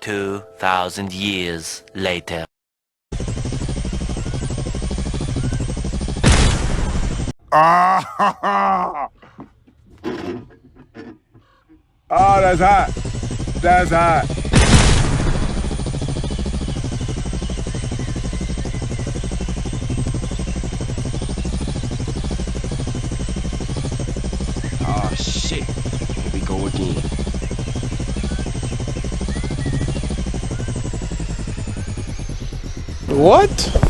2,000 years later. Ah, oh, that's hot. That's hot. Oh shit. Here we go again. What?